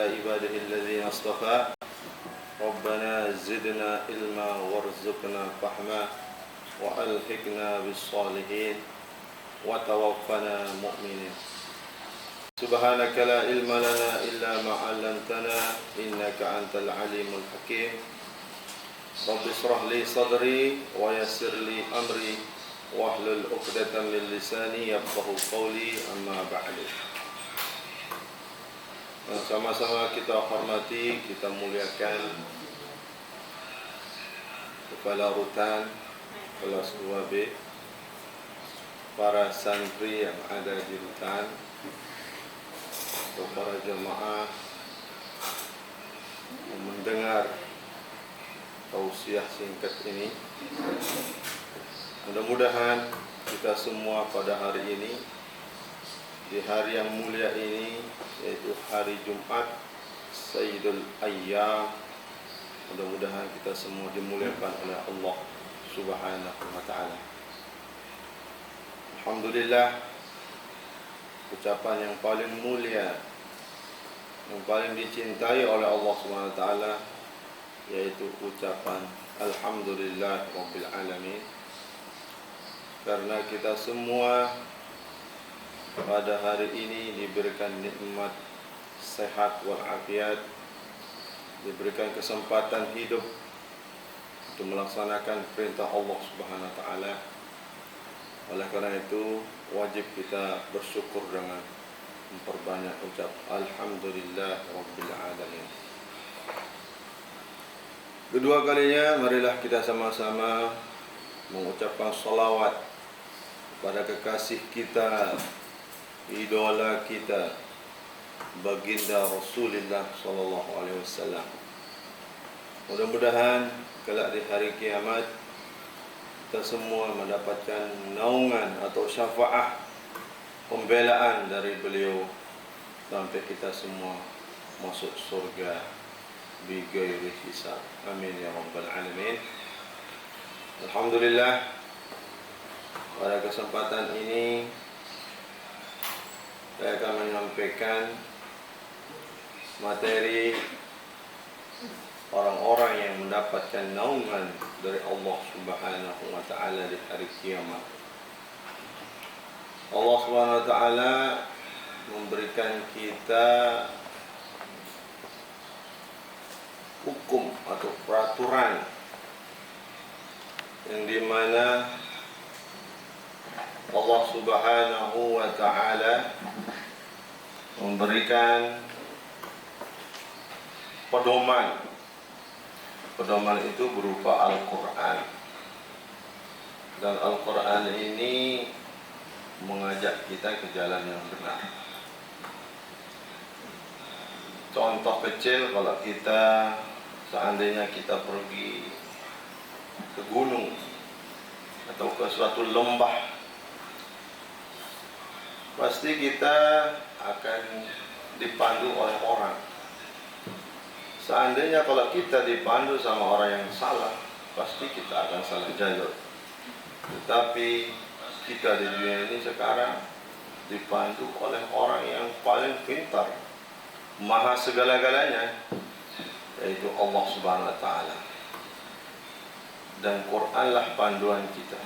على عباده الذين اصطفى ربنا زدنا علما وارزقنا فهما وألحقنا بالصالحين وتوفنا مؤمنين سبحانك لا علم لنا إلا ما علمتنا إنك أنت العليم الحكيم رب اشرح لي صدري ويسر لي أمري واhlul 'uqdatam min lisani yafqahu qawli amma ba'du. Sama-sama kita hormati, kita muliakan Kepala Rutan kelas 2B, para santri yang ada di Rutan, para jemaah yang mendengar tausiah singkat ini. Mudah-mudahan kita semua pada hari ini, di hari yang mulia ini, yaitu hari Jumat Sayyidul Ayyam, mudah-mudahan kita semua dimuliakan oleh Allah Subhanahu wa ta'ala. Alhamdulillah, ucapan yang paling mulia, yang paling dicintai oleh Allah Subhanahu wa ta'ala, yaitu ucapan Alhamdulillah Rabbil Alamin. Karena kita semua pada hari ini diberikan nikmat sehat walafiat, diberikan kesempatan hidup untuk melaksanakan perintah Allah Subhanahu wa ta'ala. Oleh karena itu wajib kita bersyukur dengan memperbanyak ucap Alhamdulillah Rabbil Alamin. Kedua kalinya, marilah kita sama-sama mengucapkan salawat pada kekasih kita, idola kita, baginda Rasulullah sallallahu alaihi wasallam. Mudah-mudahan kelak di hari kiamat kita semua mendapatkan naungan atau syafaat pembelaan dari beliau sampai kita semua masuk surga bi ghairi hisab. Amin ya rabbal alamin. Alhamdulillah, pada kesempatan ini saya akan menyampaikan materi orang-orang yang mendapatkan naungan dari Allah Subhanahu wa ta'ala di hari kiamat. Allah Subhanahu wa ta'ala memberikan kita hukum atau peraturan yang dimana Allah Subhanahu wa ta'ala memberikan pedoman. Pedoman itu berupa Al-Quran. Dan Al-Quran ini mengajak kita ke jalan yang benar. Contoh kecil, kalau kita seandainya kita pergi ke gunung atau ke suatu lembah, pasti kita akan dipandu oleh orang. Seandainya kalau kita dipandu sama orang yang salah, pasti kita akan salah jalur. Tetapi kita di dunia ini sekarang dipandu oleh orang yang paling pintar, maha segala-galanya, yaitu Allah Subhanahu wa ta'ala. Dan Quranlah panduan kita.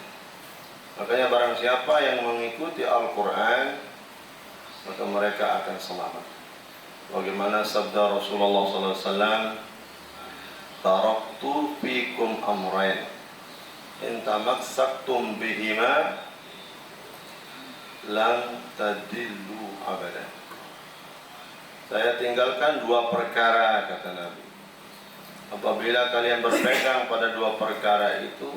Makanya barang siapa yang mengikuti Al-Quran, maka mereka akan selamat. Bagaimana sabda Rasulullah SAW, taraktu fikum amrain in tamassaktum bihima lan tadillu abadan. Saya tinggalkan dua perkara, kata Nabi. Apabila kalian berpegang pada dua perkara itu,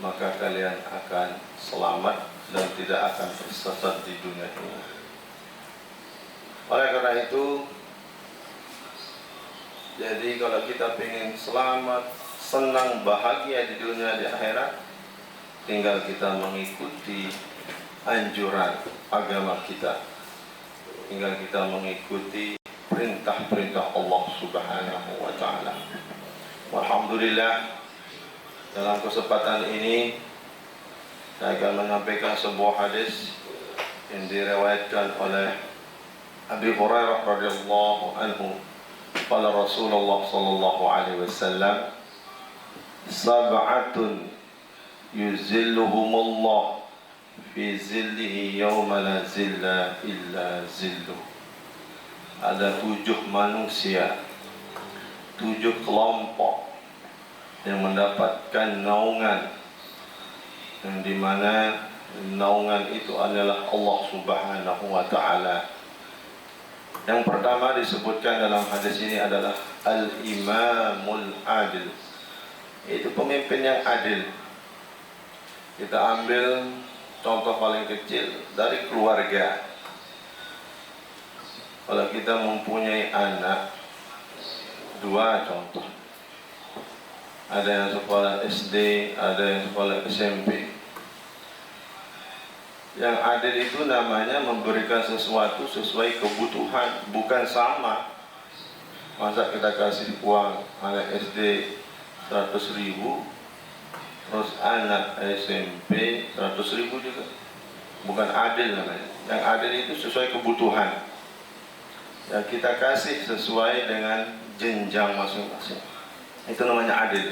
maka kalian akan selamat dan tidak akan tersesat di dunia ini. Oleh karena itu, jadi kalau kita ingin selamat, senang, bahagia di dunia di akhirat, tinggal kita mengikuti anjuran agama kita, tinggal kita mengikuti perintah-perintah Allah Subhanahu wa ta'ala. Alhamdulillah, dalam kesempatan ini saya akan menyampaikan sebuah hadis yang diriwayatkan oleh Abi Hurairah radhiyallahu anhu, qala Rasulullah sallallahu alaihi wasallam, sab'atun yuzilluhumullah fi zillihi yawma la zilla illa zilluh. Ada 7 manusia, 7 kelompok yang mendapatkan naungan, yang dimana naungan itu adalah Allah Subhanahu wa ta'ala. Yang pertama disebutkan dalam hadis ini adalah Al-Imamul Adil, itu pemimpin yang adil. Kita ambil contoh paling kecil dari keluarga. Kalau kita mempunyai anak 2 contoh, ada yang sekolah SD, ada yang sekolah SMP. Yang adil itu namanya memberikan sesuatu sesuai kebutuhan, bukan sama. Masa kita kasih uang anak SD 100.000, terus anak SMP 100.000 juga. Bukan adil namanya. Yang adil itu sesuai kebutuhan. Yang kita kasih sesuai dengan jenjang masing-masing. Itu namanya adil.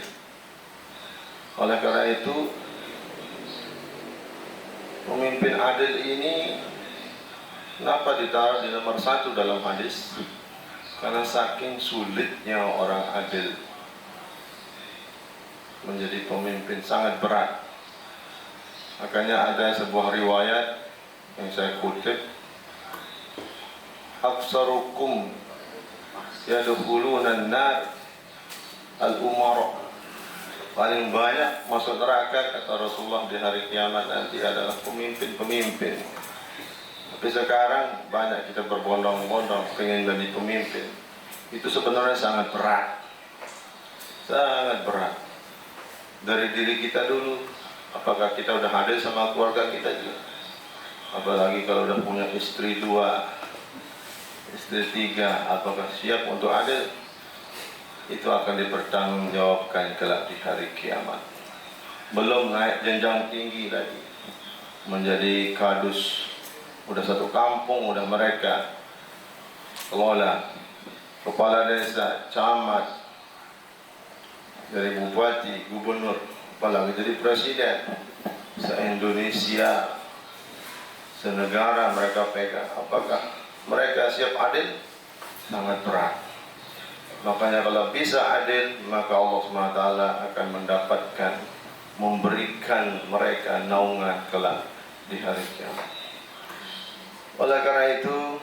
Oleh karena itu, pemimpin adil ini kenapa ditaruh di nomor 1 dalam hadis? Karena saking sulitnya orang adil menjadi pemimpin, sangat berat. Makanya ada sebuah riwayat yang saya kutip, aksarukum yadkhuluna an-nar al-umara, paling banyak masuk neraka kata Rasulullah di hari kiamat nanti adalah pemimpin-pemimpin. Tapi sekarang banyak kita berbondong-bondong pengen jadi pemimpin. Itu sebenarnya sangat berat, sangat berat. Dari diri kita dulu, apakah kita udah adil sama keluarga kita juga? Apalagi kalau udah punya istri 2, istri 3, apakah siap untuk adil? Itu akan dipertanggungjawabkan kelak di hari kiamat. Belum naik jenjang tinggi lagi, menjadi kadus, udah satu kampung udah mereka kelola, kepala desa, camat, dari bupati, gubernur, apalagi jadi presiden, se-Indonesia, se-negara mereka pegang. Apakah mereka siap adil? Sangat berat. Makanya kalau bisa adil, maka Allah SWT akan mendapatkan, memberikan mereka naungan kelak di hari kiamat. Oleh karena itu,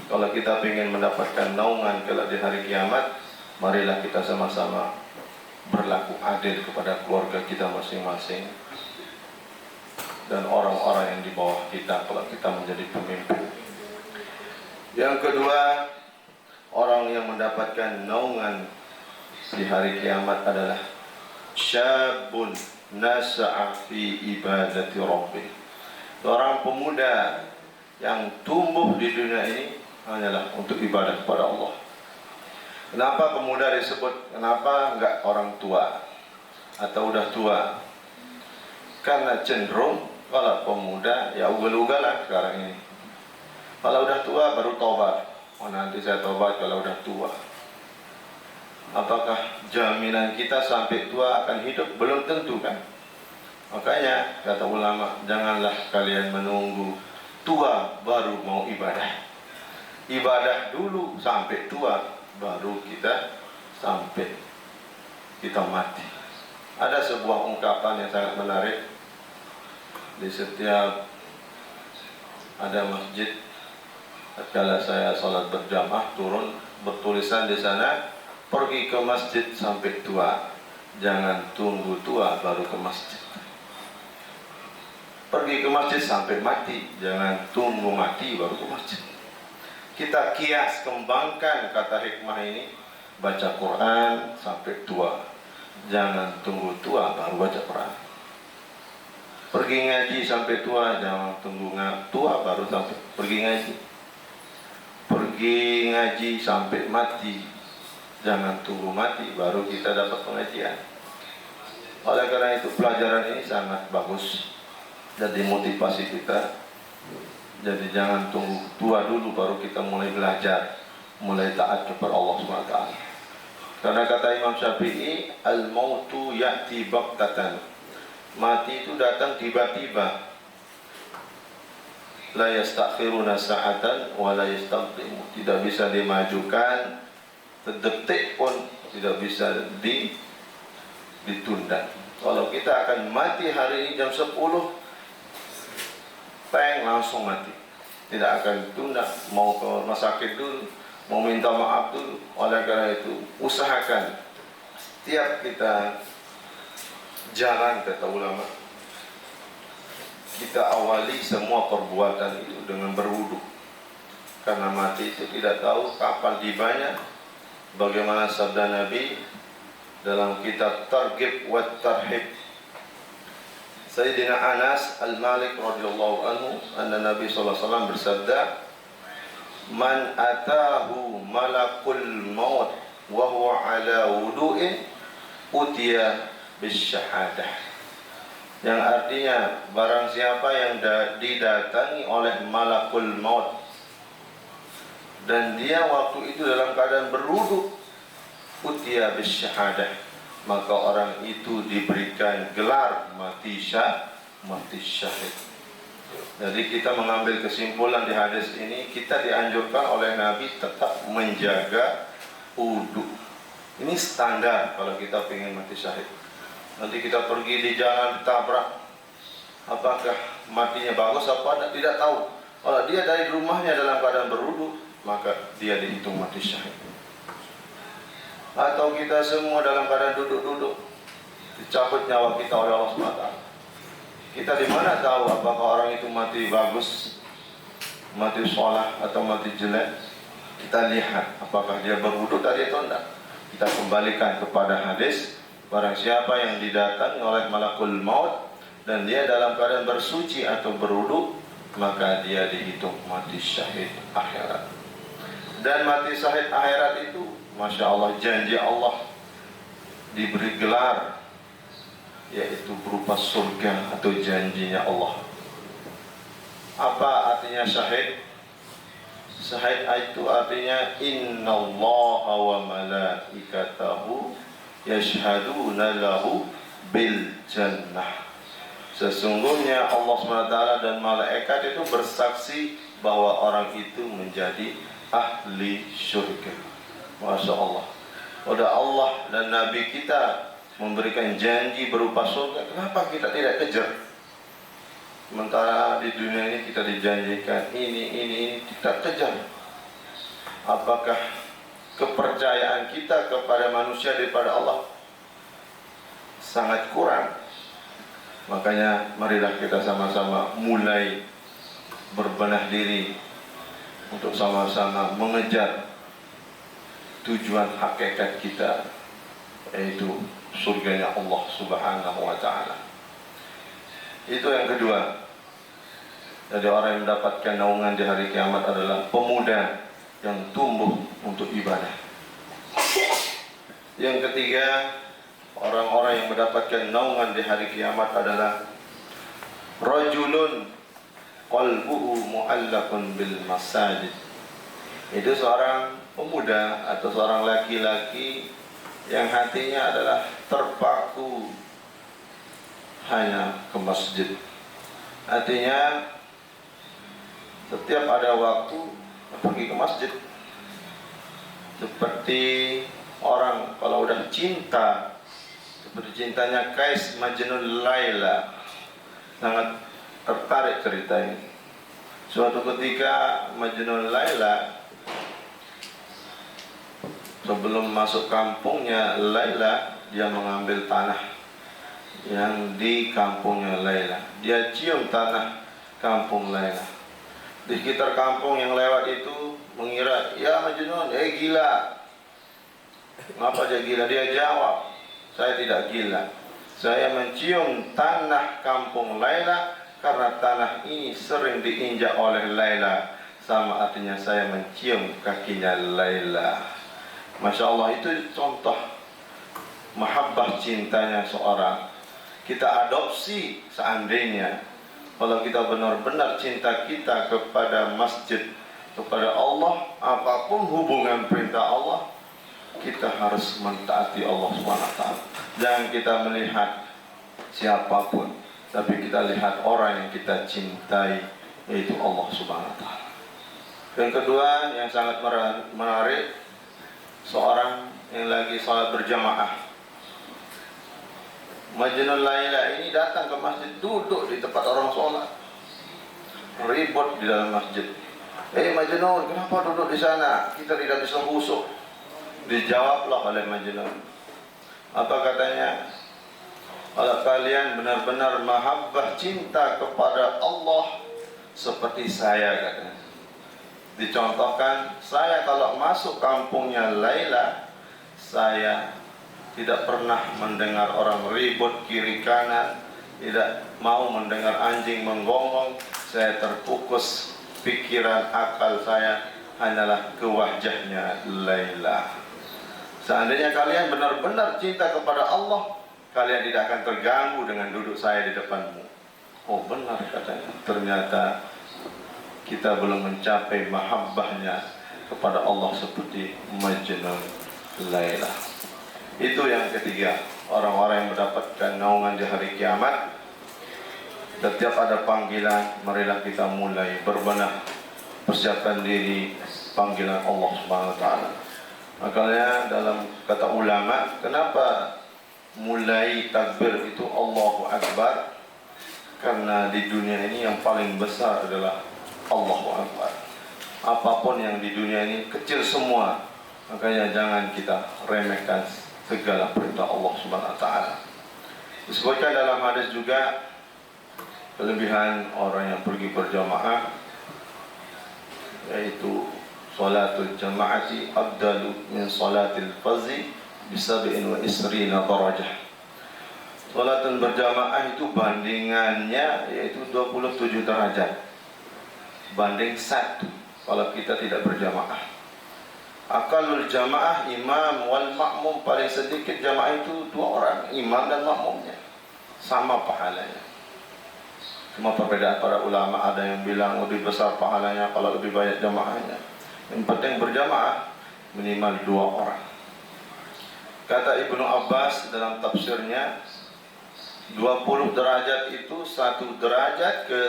kalau kita ingin mendapatkan naungan kelak di hari kiamat, marilah kita sama-sama berlaku adil kepada keluarga kita masing-masing dan orang-orang yang di bawah kita kalau kita menjadi pemimpin. Yang kedua, orang yang mendapatkan naungan di hari kiamat adalah syabun nasa'a fi ibadati rabbih. Seorang pemuda yang tumbuh di dunia ini hanyalah untuk ibadah kepada Allah. Kenapa pemuda disebut? Kenapa enggak orang tua atau udah tua? Karena cenderung kalau pemuda ya ugal-ugalan sekarang ini. Kalau udah tua baru tobat. Oh, nanti saya tobat kalau udah tua. Apakah jaminan kita sampai tua akan hidup? Belum tentu kan. Makanya kata ulama, janganlah kalian menunggu tua baru mau ibadah. Ibadah dulu sampai tua, baru kita sampai kita mati. Ada sebuah ungkapan yang sangat menarik. Di setiap ada masjid, tatkala saya sholat berjamaah turun, bertulisan di sana, pergi ke masjid sampai tua, jangan tunggu tua baru ke masjid. Pergi ke masjid sampai mati, jangan tunggu mati baru ke masjid. Kita kias kembangkan kata hikmah ini, baca Quran sampai tua, jangan tunggu tua baru baca Quran. Pergi ngaji sampai tua, jangan tunggu tua baru sampai pergi ngaji. Pergi ngaji sampai mati, jangan tunggu mati baru kita dapat pengajian. Oleh karena itu pelajaran ini sangat bagus, jadi motivasi kita Jadi jangan tunggu tua dulu baru kita mulai belajar, mulai taat kepada Allah SWT. Karena kata Imam Syafi'i, al-mautu ya'ti baghtatan. Mati itu datang tiba-tiba. La yastakhiruna sa'atan wa la yastaqdimu. Tidak bisa dimajukan sedetik pun, tidak bisa ditunda. Kalau kita akan mati hari ini jam 10, langsung mati. Tidak akan tunda, mau ke rumah sakit dulu, mau minta maaf dulu. Oleh karena itu, usahakan setiap kita jalan, kata ulama, kita awali semua perbuatan itu dengan berwudu. Karena mati itu tidak tahu kapan tibanya. Bagaimana sabda Nabi dalam kitab Targhib wa Tarhib, Sayyidina Anas Al-Malik radhiyallahu anhu, anna Nabi sallallahu alaihi wasallam bersabda, "Man atahu malakul maut wa huwa ala wudu'in utiya bisyahadah." Yang artinya, barang siapa yang didatangi oleh malakul maut dan dia waktu itu dalam keadaan berwudu, utiya bisyahadah, maka orang itu diberikan gelar mati syahid. Jadi kita mengambil kesimpulan di hadis ini, kita dianjurkan oleh Nabi tetap menjaga wudu. Ini standar kalau kita ingin mati syahid. Nanti kita pergi di jalan ditabrak, apakah matinya bagus apa tidak tahu. Kalau dia dari rumahnya dalam keadaan berwudu, maka dia dihitung mati syahid. Atau kita semua dalam keadaan duduk-duduk, dicabut nyawa kita oleh Allah SWT. Kita di mana tahu apakah orang itu mati bagus, mati sholat atau mati jelek? Kita lihat apakah dia berwudu tadi atau tidak. Kita kembalikan kepada hadis, barang siapa yang didatangi oleh malakul maut dan dia dalam keadaan bersuci atau berwudu, maka dia dihitung mati syahid akhirat. Dan mati syahid akhirat itu, Masya Allah, janji Allah, diberi gelar, yaitu berupa surga atau janjinya Allah. Apa artinya syahid? Syahid itu artinya innallaha wa malaikatahu yashhaduna lahu bil jannah. Sesungguhnya Allah SWT dan malaikat itu bersaksi bahwa orang itu menjadi ahli syurga. Masya Allah. Udah Allah dan Nabi kita memberikan janji berupa surga, kenapa kita tidak kejar? Sementara di dunia ini kita dijanjikan ini kita kejar. Apakah kepercayaan kita kepada manusia daripada Allah sangat kurang? Makanya marilah kita sama-sama mulai berbenah diri untuk sama-sama mengejar tujuan hakikat kita, yaitu surganya Allah Subhanahu wa ta'ala. Itu yang kedua. Jadi orang yang mendapatkan naungan di hari kiamat adalah pemuda yang tumbuh untuk ibadah. Yang ketiga, orang-orang yang mendapatkan naungan di hari kiamat adalah rajulun qalbuhu mu'allaqun bil masajid. Itu seorang pemuda atau seorang laki-laki yang hatinya adalah terpaku hanya ke masjid. Artinya setiap ada waktu pergi ke masjid. Seperti orang kalau udah cinta, seperti cintanya Qais Majnun Laila, sangat tertarik cerita ini. Suatu ketika Majnun Laila sebelum masuk kampungnya Laila, dia mengambil tanah yang di kampungnya Laila. Dia cium tanah kampung Laila. Di sekitar kampung yang lewat itu mengira, ya Majnun, gila. Kenapa dia gila? Dia jawab, saya tidak gila. Saya mencium tanah kampung Laila karena tanah ini sering diinjak oleh Laila. Sama artinya saya mencium kakinya Laila. Masya Allah, itu contoh mahabbah cintanya seorang. Kita adopsi seandainya Kalau kita benar-benar cinta kita kepada masjid, kepada Allah, apapun hubungan perintah Allah, kita harus mentaati Allah SWT. Jangan kita melihat siapapun, tapi kita lihat orang yang kita cintai, yaitu Allah SWT. Yang kedua yang sangat menarik, seorang yang lagi sholat berjamaah. Majnun Laila ini datang ke masjid, duduk di tempat orang sholat, ribut di dalam masjid. Majnun, kenapa duduk di sana? Kita tidak bisa khusuk. Dijawablah oleh Majnun. Apa katanya? Kalau kalian benar-benar mahabbah cinta kepada Allah seperti saya, katanya. Dicontohkan, saya kalau masuk kampungnya Laila, saya tidak pernah mendengar orang ribut kiri kanan, tidak mau mendengar anjing menggonggong. Saya terfokus, pikiran akal saya hanyalah ke wajahnya Laila. Seandainya kalian benar-benar cinta kepada Allah, kalian tidak akan terganggu dengan duduk saya di depanmu. Oh benar, katanya. Ternyata kita belum mencapai mahabbahnya kepada Allah seperti Majnun Laila. Itu yang ketiga, orang-orang yang mendapatkan naungan di hari kiamat. Setiap ada panggilan, marilah kita mulai berbenah, persiapkan diri panggilan Allah Subhanahu wa taala. Makanya dalam kata ulama, kenapa mulai takbir itu Allahu Akbar? Karena di dunia ini yang paling besar adalah Allahu Akbar. Apapun yang di dunia ini kecil semua, makanya jangan kita remehkan segala perintah Allah Subhanahu wa taala. Disebutkan dalam hadis juga kelebihan orang yang pergi berjamaah, yaitu salatul jamaati afdalu min salatil fardhi bisab'in wa isrina darajah. Salatul berjamaah itu bandingannya yaitu 27 derajat banding 1 kalau kita tidak berjamaah. Akalul jamaah imam wal makmum, paling sedikit jamaah itu 2 orang, imam dan makmumnya, sama pahalanya. Cuma perbedaan para ulama, ada yang bilang lebih besar pahalanya kalau lebih banyak jamaahnya. Yang penting berjamaah minimal 2 orang. Kata Ibnu Abbas dalam tafsirnya, 20 derajat itu 1 derajat ke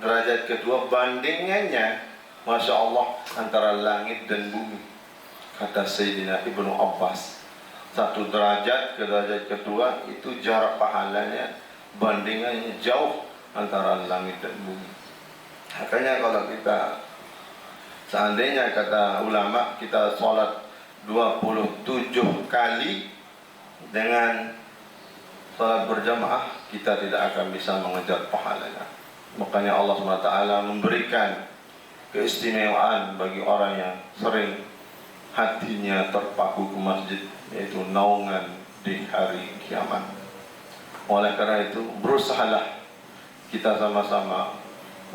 derajat kedua bandingannya, Masya Allah, antara langit dan bumi. Kata Sayyidina Ibnu Abbas, 1 derajat ke derajat kedua itu jarak pahalanya, bandingannya jauh antara langit dan bumi. Makanya kalau kita, seandainya kata ulama, kita sholat 27 kali dengan sholat berjamaah, kita tidak akan bisa mengejar pahalanya. Makanya Allah SWT memberikan keistimewaan bagi orang yang sering hatinya terpaku ke masjid, yaitu naungan di hari kiamat. Oleh karena itu, berusahalah kita sama-sama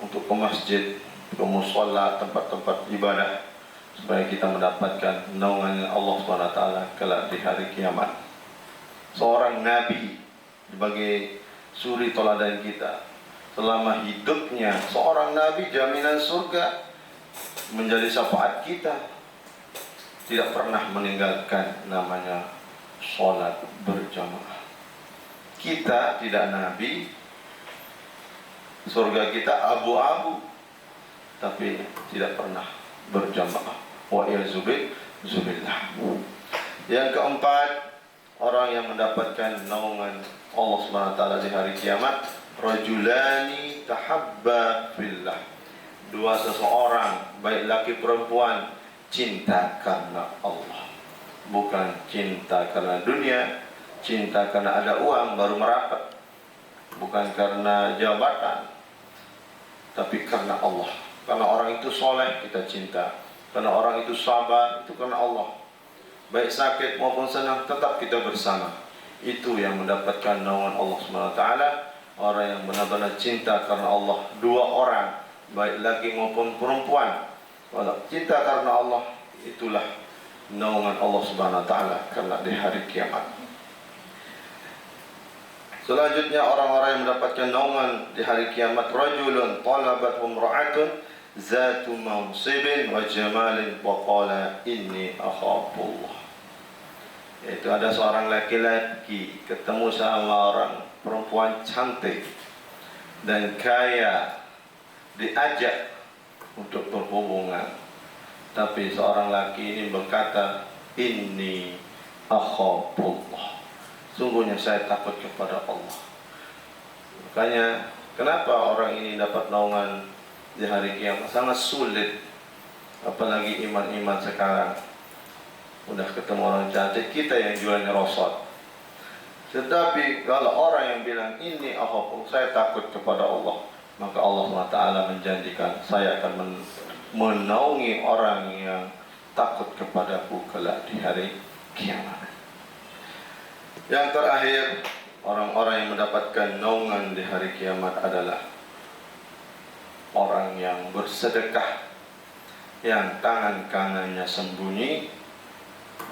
untuk ke masjid, ke mushola, tempat-tempat ibadah, supaya kita mendapatkan naungan Allah SWT kelak di hari kiamat. Seorang Nabi sebagai suri teladan kita, selama hidupnya seorang Nabi jaminan surga, menjadi syafaat kita, tidak pernah meninggalkan namanya sholat berjamaah. Kita tidak Nabi, surga kita abu-abu, tapi tidak pernah berjamaah. Wa zubillah. Yang keempat, orang yang mendapatkan naungan Allah SWT di hari kiamat, rajulani tahabba fillah. 2 seseorang, baik laki perempuan, cinta karena Allah, bukan cinta karena dunia, cinta karena ada uang baru merapat, bukan karena jabatan, tapi karena Allah. Karena orang itu soleh kita cinta, karena orang itu sabar itu karena Allah. Baik sakit maupun senang tetap kita bersama. Itu yang mendapatkan naungan Allah SWT. Orang yang benar-benar cinta karena Allah, 2 orang, baik laki maupun perempuan, kalau cinta karena Allah, itulah naungan Allah Subhanahu wa taala karena di hari kiamat. Selanjutnya orang-orang yang mendapatkan naungan di hari kiamat, rajulun talabathum ra'atun zatu mansibin wa jamalin wa qala inni akhafullah. Yaitu ada seorang laki-laki ketemu sama orang perempuan cantik dan kaya, diajak untuk berhubungan, tapi seorang laki ini berkata, inni akhafullah, sungguhnya saya takut kepada Allah. Makanya kenapa orang ini dapat naungan di hari kiamat? Sangat sulit, apalagi iman-iman sekarang. Udah ketemu orang cantik, kita yang jualnya rosot. Tetapi kalau orang yang bilang ini saya takut kepada Allah, maka Allah SWT menjanjikan, saya akan menaungi orang yang takut kepadaku kelak di hari kiamat. Yang terakhir, orang-orang yang mendapatkan naungan di hari kiamat adalah orang yang bersedekah, yang tangan kanannya sembunyi,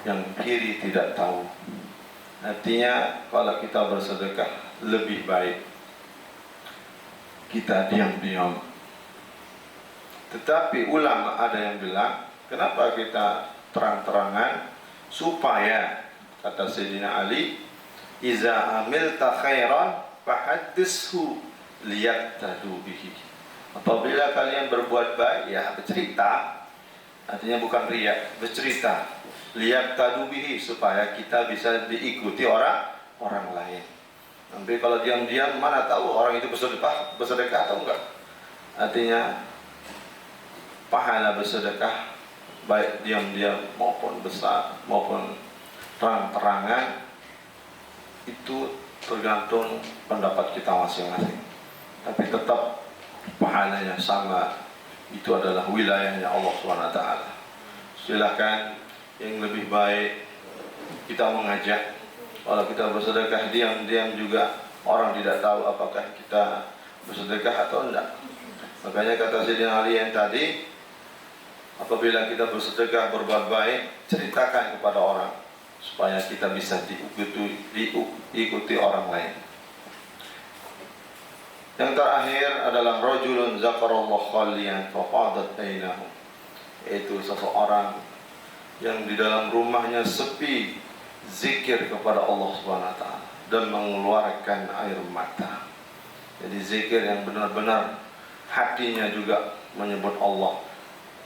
yang kiri tidak tahu. Artinya kalau kita bersedekah lebih baik kita diam-diam. Tetapi ulama ada yang bilang, kenapa kita terang-terangan? Supaya, kata Sayyidina Ali, iza amilta khairan fahaddishu liyaktadu bihi. Apabila kalian berbuat baik, ya bercerita. Artinya bukan riya, bercerita. Liyaktadu bihi, supaya kita bisa diikuti orang lain. Tapi kalau diam-diam, mana tahu orang itu bersedekah atau enggak. Artinya pahala bersedekah baik diam-diam maupun besar maupun terang-terangan itu tergantung pendapat kita masing-masing. Tapi tetap pahalanya sama, itu adalah wilayahnya Allah SWT. Silakan, yang lebih baik kita mengajak. Kalau kita bersedekah diam-diam juga orang tidak tahu apakah kita bersedekah atau enggak. Makanya kata Sayyidina Ali yang tadi, apabila kita bersedekah berbuat baik, ceritakan kepada orang supaya kita bisa diikuti orang lain. Yang terakhir adalah rajulun zakarallah khalian fafadat ainahu, yaitu seseorang yang di dalam rumahnya sepi, zikir kepada Allah SWT dan mengeluarkan air mata. Jadi zikir yang benar-benar hatinya juga menyebut Allah,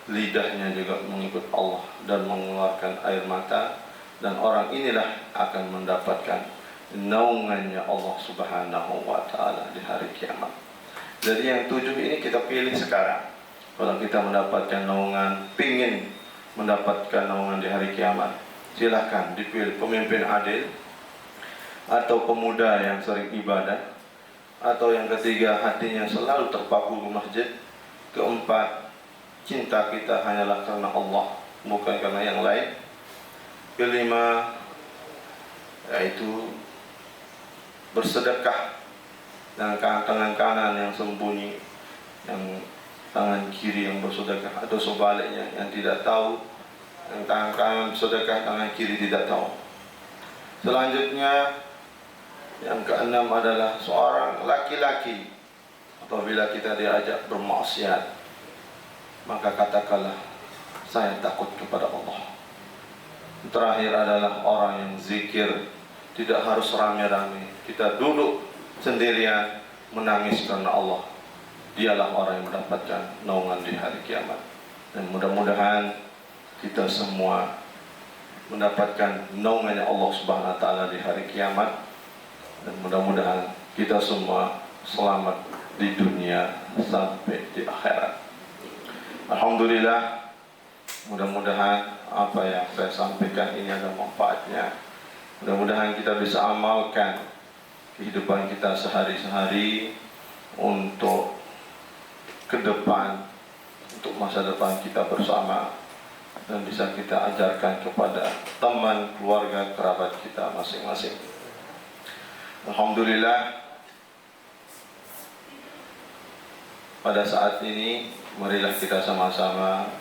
lidahnya juga mengikut Allah dan mengeluarkan air mata, dan orang inilah akan mendapatkan naungannya Allah Subhanahu wa Ta'ala di hari kiamat. Jadi yang 7 ini kita pilih sekarang. Kalau kita mendapatkan naungan, pingin mendapatkan naungan di hari kiamat, silahkan dipilih pemimpin adil, atau pemuda yang sering ibadah, atau yang ketiga hatinya selalu terpaku ke masjid, keempat cinta kita hanyalah karena Allah bukan karena yang lain, kelima yaitu bersedekah dengan tangan kanan yang sembunyi, yang tangan kiri yang bersedekah, atau sebaliknya yang tidak tahu, yang tangan kanan bersedekah, tangan kiri tidak tahu. Selanjutnya yang keenam adalah seorang laki-laki apabila kita diajak bermaksiat, maka katakanlah saya takut kepada Allah. Terakhir adalah orang yang zikir, tidak harus rame-rame, kita duduk sendirian menangis karena Allah. Dialah orang yang mendapatkan naungan di hari kiamat. Dan mudah-mudahan kita semua mendapatkan naungannya Allah Subhanahu wa Ta'ala di hari kiamat, dan mudah-mudahan kita semua selamat di dunia sampai di akhirat. Alhamdulillah, mudah-mudahan apa yang saya sampaikan ini ada manfaatnya. Mudah-mudahan kita bisa amalkan kehidupan kita sehari-hari untuk ke depan, untuk masa depan kita bersama, dan bisa kita ajarkan kepada teman, keluarga, kerabat kita masing-masing. Alhamdulillah, pada saat ini marilah kita sama-sama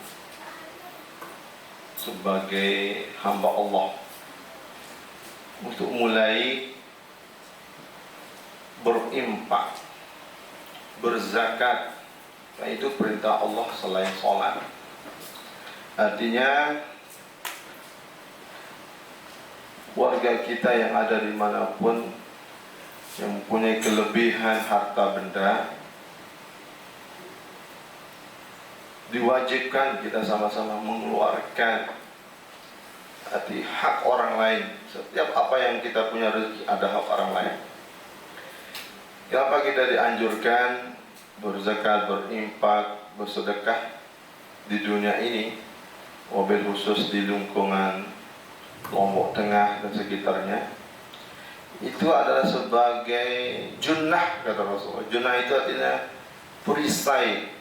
sebagai hamba Allah untuk mulai berimpak, berzakat. Nah, itu perintah Allah selain sholat. Artinya warga kita yang ada dimanapun yang mempunyai kelebihan harta benda, diwajibkan kita sama-sama mengeluarkan arti hak orang lain. Setiap apa yang kita punya rezeki ada hak orang lain. Kenapa kita dianjurkan berzakat, berimpak, bersedekah di dunia ini, mobil khusus di lingkungan Lombok Tengah dan sekitarnya? Itu adalah sebagai junnah, kata Rasulullah. Junnah itu artinya perisai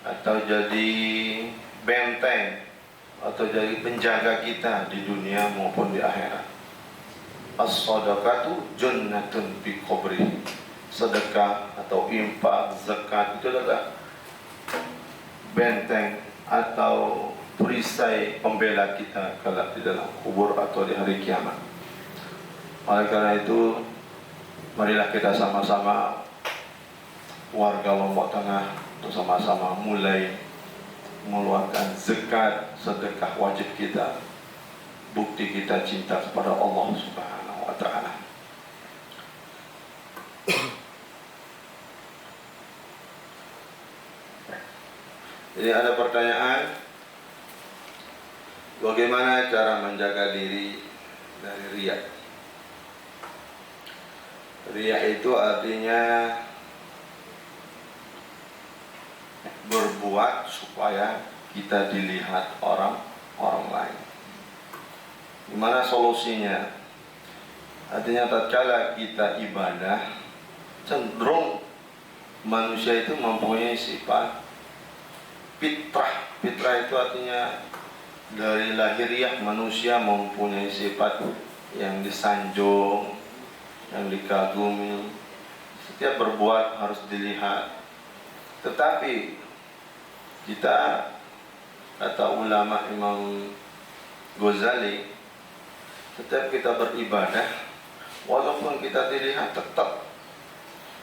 atau jadi benteng atau jadi penjaga kita di dunia maupun di akhirat. As-shadaqatu junnatun fi qabri. Sedekah atau infak, zakat itu adalah benteng atau perisai pembela kita kelak di dalam kubur atau di hari kiamat. Oleh karena itu, marilah kita sama-sama warga Lombok Tengah untuk sama-sama mulai mengeluarkan zakat, sedekah wajib kita. Bukti kita cinta kepada Allah Subhanahu wa Ta'ala. Jadi ada pertanyaan, bagaimana cara menjaga diri dari riya? Riya itu artinya berbuat supaya kita dilihat orang lain. Gimana solusinya? Artinya tatkala kita ibadah, cenderung manusia itu mempunyai sifat fitrah. Fitrah itu artinya dari lahiriah manusia mempunyai sifat yang disanjung, yang dikagumi. Setiap berbuat harus dilihat. Tetapi kita, kata ulama Imam Ghazali, setiap kita beribadah, walaupun kita dilihat tetap,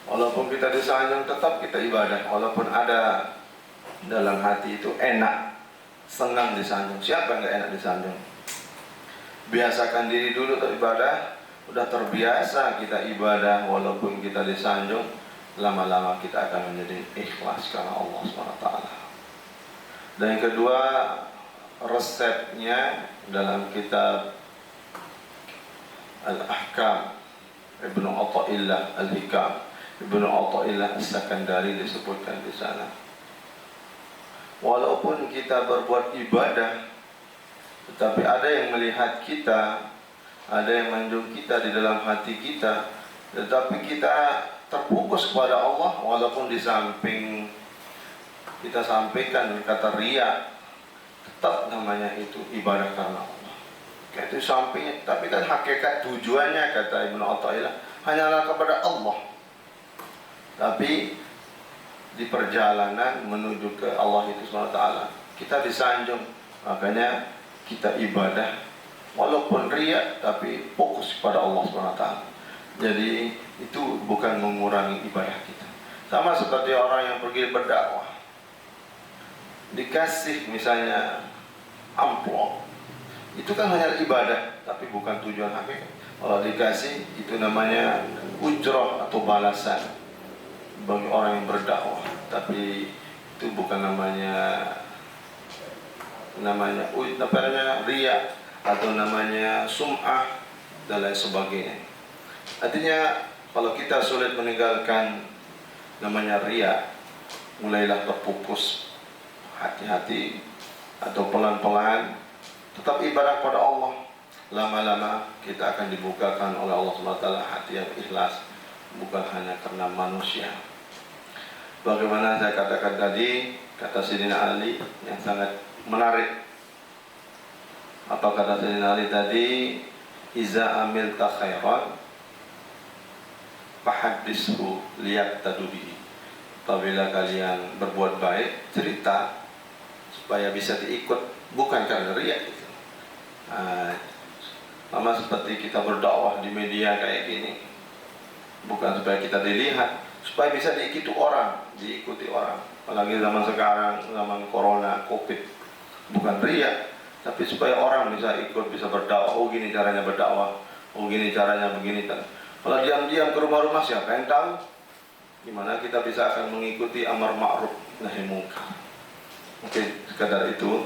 walaupun kita disanjung tetap kita ibadah. Walaupun ada dalam hati itu enak, senang disanjung. Siapa yang gak enak disanjung? Biasakan diri dulu untuk ibadah. Udah terbiasa kita ibadah walaupun kita disanjung, lama-lama kita akan menjadi ikhlas karena Allah SWT. Dan yang kedua, resepnya dalam kitab Al-Ahkam Ibnu Athaillah Al-Hikam, Ibnu Athaillah As-Sakandari disebutkan di sana. Walaupun kita berbuat ibadah, tetapi ada yang melihat kita, ada yang menunjuk kita di dalam hati kita, tetapi kita terfokus kepada Allah, walaupun di samping kita sampaikan kata riya, tetap namanya itu ibadah karena Allah. Itu sampingnya, tapi kan hakikat tujuannya, kata Ibnu Athaillah, hanyalah kepada Allah. Tapi di perjalanan menuju ke Allah itu SWT, kita disanjung. Makanya kita ibadah walaupun riya, tapi fokus kepada Allah SWT. Jadi itu bukan mengurangi ibadah kita. Sama seperti orang yang pergi berdakwah, dikasih misalnya amplop, itu kan hanya ibadah, tapi bukan tujuan hakikat. Kalau dikasih, itu namanya ujroh atau balasan bagi orang yang berdakwah, tapi itu bukan namanya riya atau namanya sum'ah dan lain sebagainya. Artinya kalau kita sulit meninggalkan namanya riya, mulailah terfokus, hati-hati atau pelan-pelan tetap ibadah pada Allah. Lama-lama kita akan dibukakan oleh Allah SWT hati yang ikhlas, bukan hanya karena manusia. Bagaimana saya katakan tadi, kata Sayyidina Ali yang sangat menarik. Apa kata Sayyidina Ali tadi? Iza amilta khairan fahaddishu liyaqtadu bihi. Apabila kalian berbuat baik, cerita supaya bisa diikut, bukan karena riya itu. Sama seperti kita berdakwah di media kayak gini. bukan supaya kita dilihat, supaya bisa diikuti orang. Apalagi zaman sekarang, zaman corona, covid, bukan riya, tapi supaya orang bisa ikut, bisa berdakwah. Oh gini caranya berdakwah, oh gini caranya begini. Kalau diam-diam ke rumah-rumah, siapa yang tahu? Gimana kita bisa akan mengikuti amar ma'ruf nahi munkar? Oke, sekadar itu.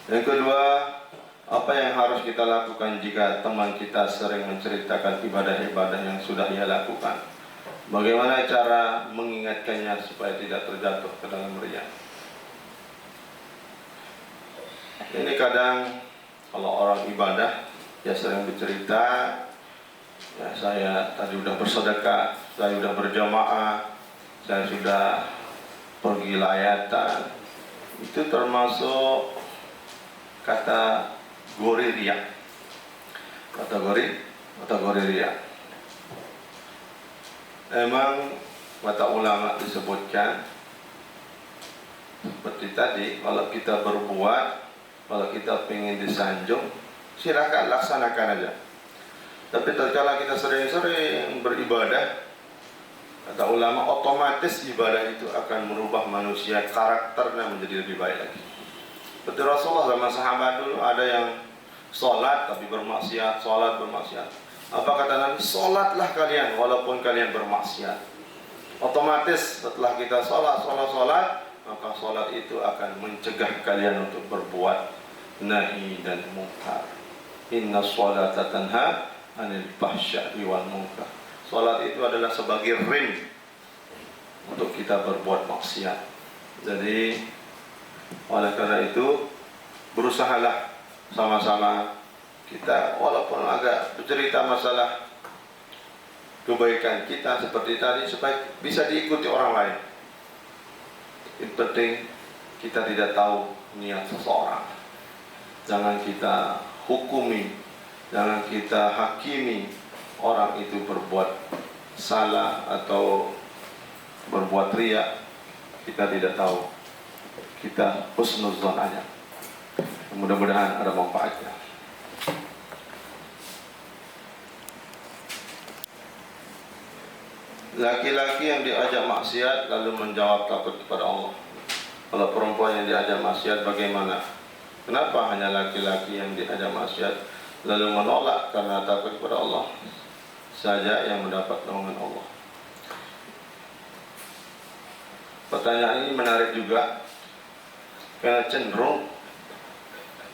Yang kedua, apa yang harus kita lakukan jika teman kita sering menceritakan ibadah-ibadah yang sudah ia lakukan? Bagaimana cara mengingatkannya supaya tidak terjatuh ke dalam riya? Ini kadang kalau orang ibadah, ya sering bercerita, ya saya tadi udah bersedekah, saya udah berjamaah, saya sudah pergi layatan. Itu termasuk kategori riya. Kategori riya. Emang kata ulama disebutkan seperti tadi, kalau kita berbuat, kalau kita ingin disanjung, silakan laksanakan aja. Tapi terkala kita sering-sering beribadah, kata ulama, otomatis ibadah itu akan merubah manusia, karakternya menjadi lebih baik lagi. Seperti Rasulullah sama sahabat dulu, ada yang sholat tapi bermaksiat, sholat bermaksiat. Apa kata Nabi? Sholatlah kalian walaupun kalian bermaksiat. Otomatis setelah kita sholat, maka sholat itu akan mencegah kalian untuk berbuat nahi dan munkar. Inna sholata tanha anil fahsya'i wal munkar. Sholat itu adalah sebagai rem untuk kita berbuat maksiat. Jadi oleh karena itu, berusahalah sama-sama kita, walaupun agak bercerita masalah kebaikan kita seperti tadi, supaya bisa diikuti orang lain. Yang penting kita tidak tahu niat seseorang. Jangan kita hukumi, jangan kita hakimi orang itu berbuat salah atau berbuat riya. Kita tidak tahu. Kita husnuzon aja. Mudah-mudahan ada manfaatnya. Laki-laki yang diajak maksiat lalu menjawab takut kepada Allah. Kalau perempuan yang diajak maksiat bagaimana? Kenapa hanya laki-laki yang diajak maksiat lalu menolak karena takut kepada Allah saja yang mendapat naungan Allah? Pertanyaan ini menarik juga, karena cenderung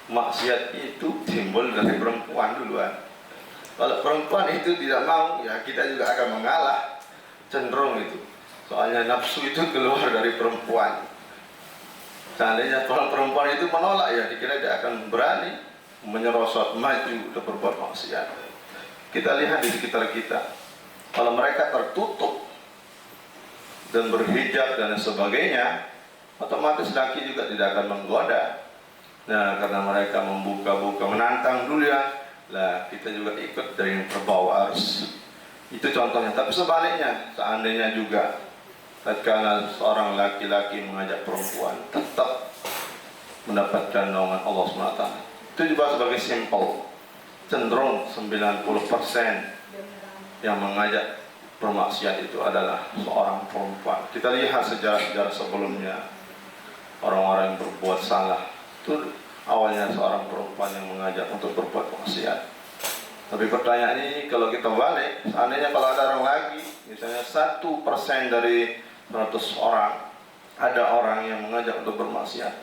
maksiat itu timbul dari perempuan duluan. Kalau perempuan itu tidak mau, ya kita juga akan mengalah. Cenderung itu, soalnya nafsu itu keluar dari perempuan. Seandainya kalau perempuan itu menolak, ya dikira dia akan berani menyerosot maju untuk berbuat maksiat. Kita lihat di sekitar kita, kalau mereka tertutup dan berhijab dan sebagainya, otomatis laki juga tidak akan menggoda. Nah, karena mereka membuka-buka, menantang dulu ya, lah kita juga ikut dari yang terbawa arus. Itu contohnya. Tapi sebaliknya, seandainya juga tatkala seorang laki-laki mengajak perempuan tetap mendapatkan naungan Allah SWT. Itu juga sebagai simpel, cenderung 90% yang mengajak bermaksiat itu adalah seorang perempuan. Kita lihat sejarah-sejarah sebelumnya, orang-orang yang berbuat salah itu awalnya seorang perempuan yang mengajak untuk berbuat maksiat. Tapi pertanyaan ini kalau kita balik, seandainya kalau ada orang lagi, misalnya 1% dari 100 orang, ada orang yang mengajak untuk bermaksiat,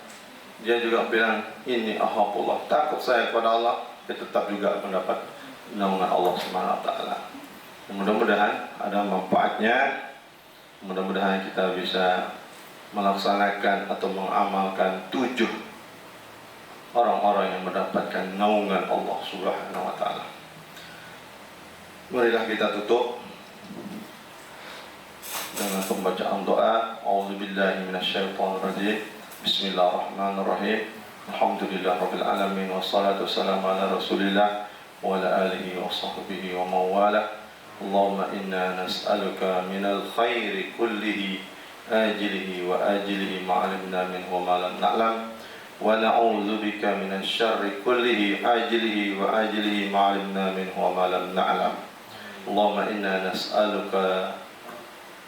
dia juga bilang, ini ahapullah, takut saya kepada Allah, dia tetap juga mendapat naungan Allah SWT. Mudah-mudahan ada manfaatnya, mudah-mudahan kita bisa melaksanakan atau mengamalkan 7 orang-orang yang mendapatkan naungan Allah Subhanahu wa Ta'ala. Marilah kita tutup dengan pembacaan doa. A'udzubillahi minasyaitonirrajim. Bismillahirrahmanirrahim. Alhamdulillahirabbil alamin wassalatu wassalamu ala Rasulillah wa ala alihi wa sahbihi wa mawala. Allahumma inna nas'aluka minal khairi kullihi ajilihi wa ajilihi ma'alimna minhu wa ma lam na'lam. Wa na'udzubika minasy syarri kullihi ajilihi wa ajilihi ma'alimna minhu wa ma lam na'lam. Allahumma inna nas'aluka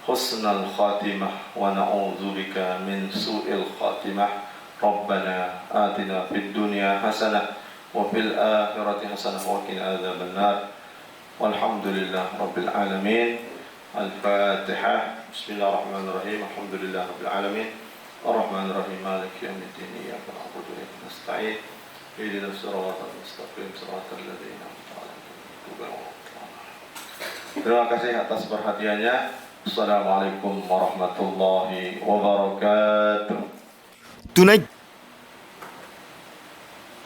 husnal khatimah wa na'udzu bika min su'il khatimah. Rabbana atina fid dunya hasanah wa fil akhirati hasanah wa qina adzabannar. Walhamdulillah rabbil alamin. Al-Fatihah. Bismillahirrahmanirrahim. Alhamdulillah rabbil alamin. Ar-Rahmanir-Rahim. Maliki yaumiddin. Iyyaka na'budu wa iyyaka nasta'in. Ihdinas siratal mustaqim. Siratal ladzina an'amta 'alaihim. Terima kasih atas perhatiannya. Assalamualaikum warahmatullahi wabarakatuh. Tunai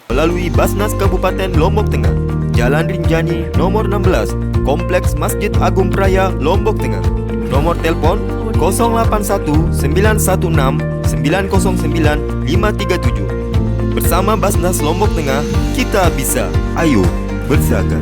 melalui Basnas Kabupaten Lombok Tengah, Jalan Rinjani nomor 16, Kompleks Masjid Agung Raya Lombok Tengah. Nomor telepon 081 916 909 537. Bersama Basnas Lombok Tengah, kita bisa. Ayo berzakat.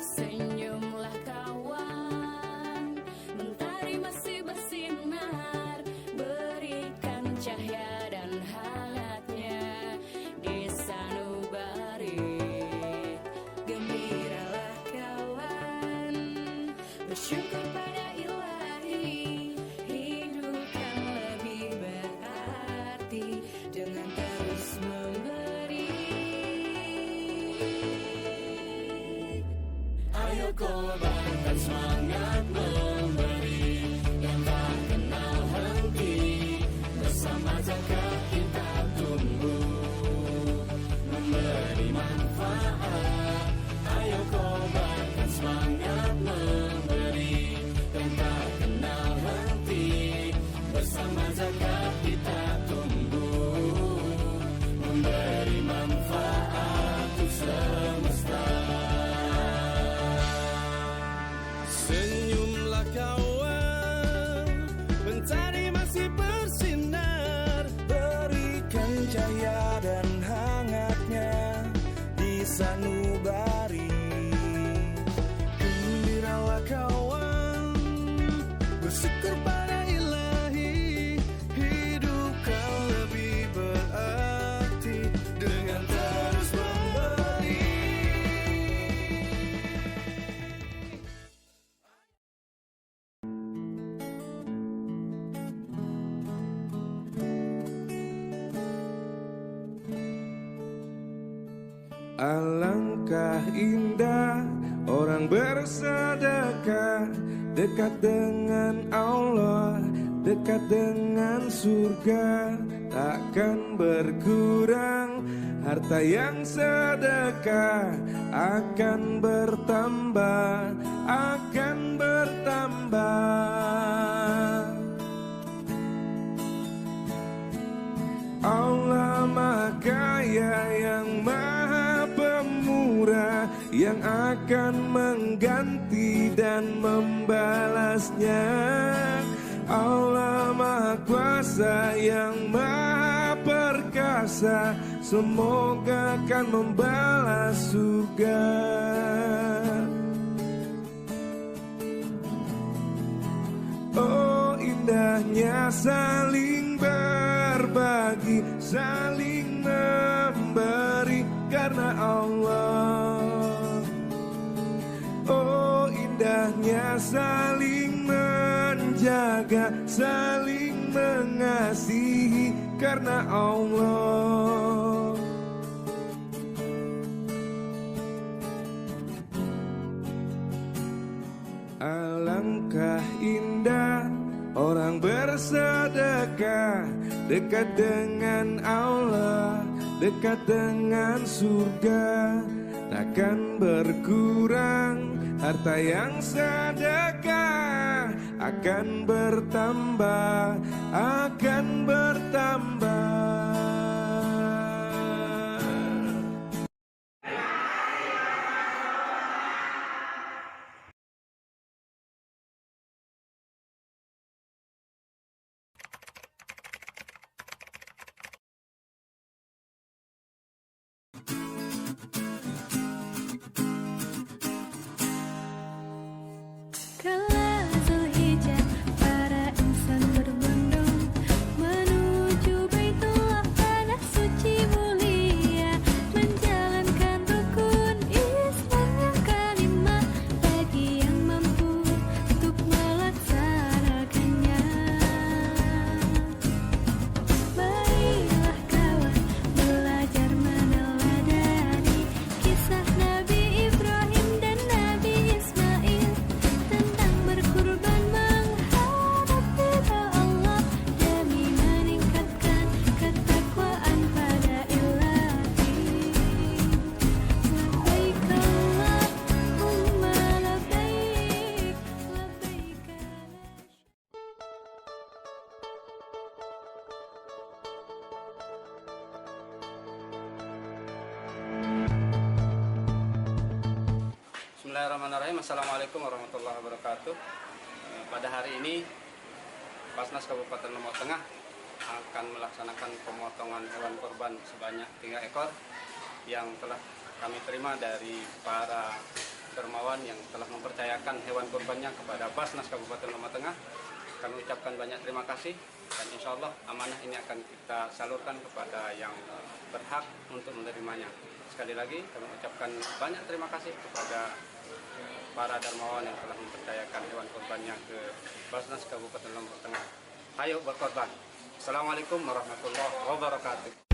Senyumlah kawan, mentari masih bersinar, berikan cahaya dan hangatnya di sanubari. Gembiralah kawan, bersyukur pada Ilahi, hidup kan lebih berarti dengan terus memberi. Ayo kobarkan semangat memberi yang tak kenal henti, bersama zakat kita tumbuh memberi manfaat. Ayo kobarkan semangat memberi yang tak kenal henti, bersama zakat kita tumbuh memberi manfaat untuk semesta. Senyumlah kawan, mentari masih bersinar, berikan cahaya dan hangatnya di sanubari. Gembiralah kawan, bersyukur pada Ilahi, hidup kan lebih berarti dengan terus memberi. Alangkah indah orang bersedekah, dekat dengan Allah, dekat dengan surga. Takkan berkurang harta yang sedekah, akan bertambah, akan bertambah. Allah Maha Kaya yang Maha Pemurah, yang akan mengganti dan membalasnya. Allah Maha Kuasa yang Maha Perkasa, semoga akan membalas surga. Oh indahnya saling berbagi, saling memberi karena Allah. Oh indahnya saling menjaga, saling mengasihi karena Allah. Alangkah indah orang bersedekah, dekat dengan Allah, dekat dengan surga. Takkan berkurang harta yang sedekah, akan bertambah, akan bertambah. Bismillahirrahmanirrahim. Assalamualaikum warahmatullahi wabarakatuh. Pada hari ini Basnas Kabupaten Lombok Tengah akan melaksanakan pemotongan hewan kurban sebanyak 3 ekor yang telah kami terima dari para dermawan yang telah mempercayakan hewan kurbannya kepada Basnas Kabupaten Lombok Tengah. Kami ucapkan banyak terima kasih dan insya Allah amanah ini akan kita salurkan kepada yang berhak untuk menerimanya. Sekali lagi kami ucapkan banyak terima kasih kepada para dermawan yang telah mempercayakan hewan kurbannya ke Basnas Kabupaten Lombok Tengah. Ayo berkorban. Assalamualaikum warahmatullahi wabarakatuh.